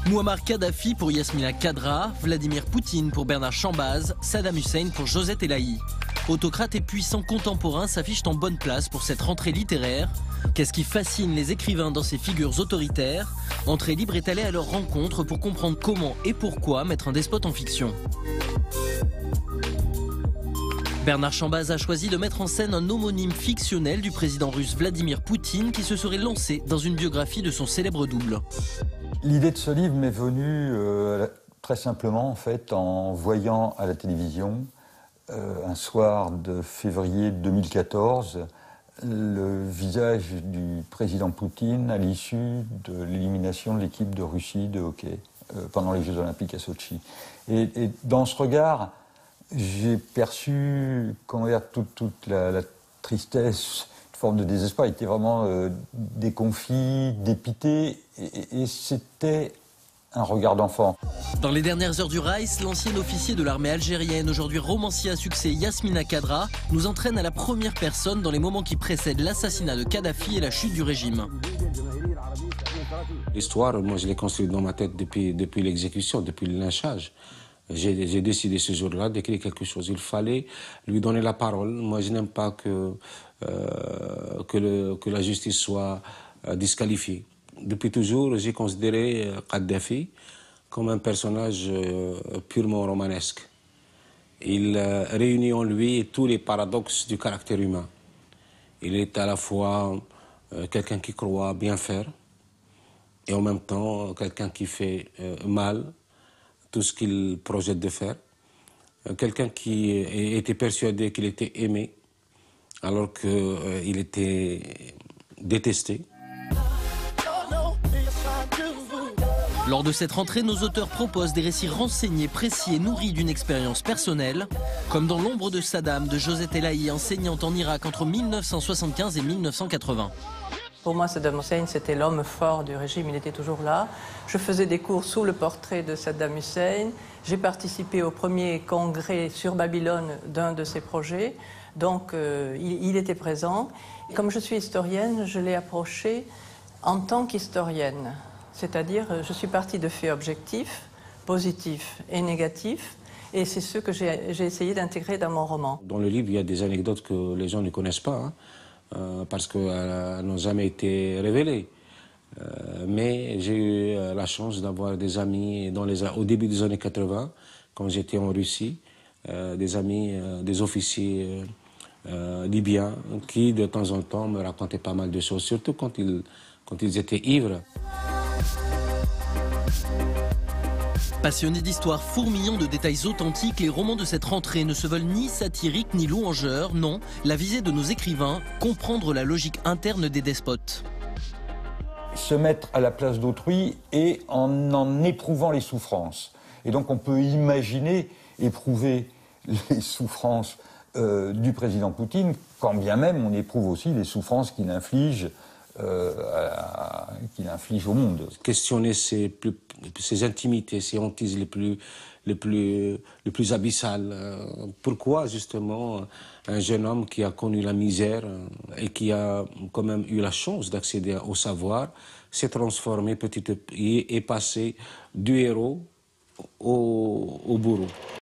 Mouammar Kadhafi pour Yasmina Khadra, Vladimir Poutine pour Bernard Chambaz, Saddam Hussein pour Josette Elahi. Autocrates et puissants contemporains s'affichent en bonne place pour cette rentrée littéraire. Qu'est-ce qui fascine les écrivains dans ces figures autoritaires? Entrée Libre est allée à leur rencontre pour comprendre comment et pourquoi mettre un despote en fiction. Bernard Chambaz a choisi de mettre en scène un homonyme fictionnel du président russe Vladimir Poutine qui se serait lancé dans une biographie de son célèbre double. L'idée de ce livre m'est venue très simplement en fait en voyant à la télévision un soir de février 2014 le visage du président Poutine à l'issue de l'élimination de l'équipe de Russie de hockey pendant les Jeux Olympiques à Sotchi. Et dans ce regard, j'ai perçu toute la tristesse, une forme de désespoir. Il était vraiment déconfit, dépité, et c'était un regard d'enfant. Dans les dernières heures du Raïs, l'ancien officier de l'armée algérienne, aujourd'hui romancier à succès Yasmina Khadra, nous entraîne à la première personne dans les moments qui précèdent l'assassinat de Kadhafi et la chute du régime. L'histoire, moi je l'ai construite dans ma tête depuis l'exécution, depuis le lynchage. J'ai décidé ce jour-là d'écrire quelque chose. Il fallait lui donner la parole. Moi je n'aime pas que la justice soit disqualifiée. Depuis toujours, j'ai considéré Kadhafi comme un personnage purement romanesque. Il réunit en lui tous les paradoxes du caractère humain. Il est à la fois quelqu'un qui croit bien faire et en même temps quelqu'un qui fait mal tout ce qu'il projette de faire. Quelqu'un qui était persuadé qu'il était aimé alors qu'il était détesté. Lors de cette rentrée, nos auteurs proposent des récits renseignés, précis et nourris d'une expérience personnelle, comme dans L'ombre de Saddam de Josette Elahi, enseignante en Irak entre 1975 et 1980. Pour moi, Saddam Hussein, c'était l'homme fort du régime, il était toujours là. Je faisais des cours sous le portrait de Saddam Hussein. J'ai participé au premier congrès sur Babylone d'un de ses projets, donc il était présent. Comme je suis historienne, je l'ai approché en tant qu'historienne. C'est-à-dire, je suis partie de faits objectifs, positifs et négatifs, et c'est ce que j'ai essayé d'intégrer dans mon roman. Dans le livre, il y a des anecdotes que les gens ne connaissent pas, parce qu'elles n'ont jamais été révélées. Mais j'ai eu la chance d'avoir des amis au début des années 80, quand j'étais en Russie, des amis, des officiers libyens, qui de temps en temps me racontaient pas mal de choses, surtout quand ils étaient ivres. Passionnés d'histoires, fourmillant de détails authentiques, les romans de cette rentrée ne se veulent ni satiriques ni louangeurs. Non, la visée de nos écrivains, comprendre la logique interne des despotes. Se mettre à la place d'autrui et en éprouvant les souffrances. Et donc on peut imaginer éprouver les souffrances du président Poutine, quand bien même on éprouve aussi les souffrances qu'il inflige au monde. Questionner ses intimités, ses hantises les plus abyssales. Pourquoi justement un jeune homme qui a connu la misère et qui a quand même eu la chance d'accéder au savoir s'est transformé petit à petit et passé du héros au bourreau.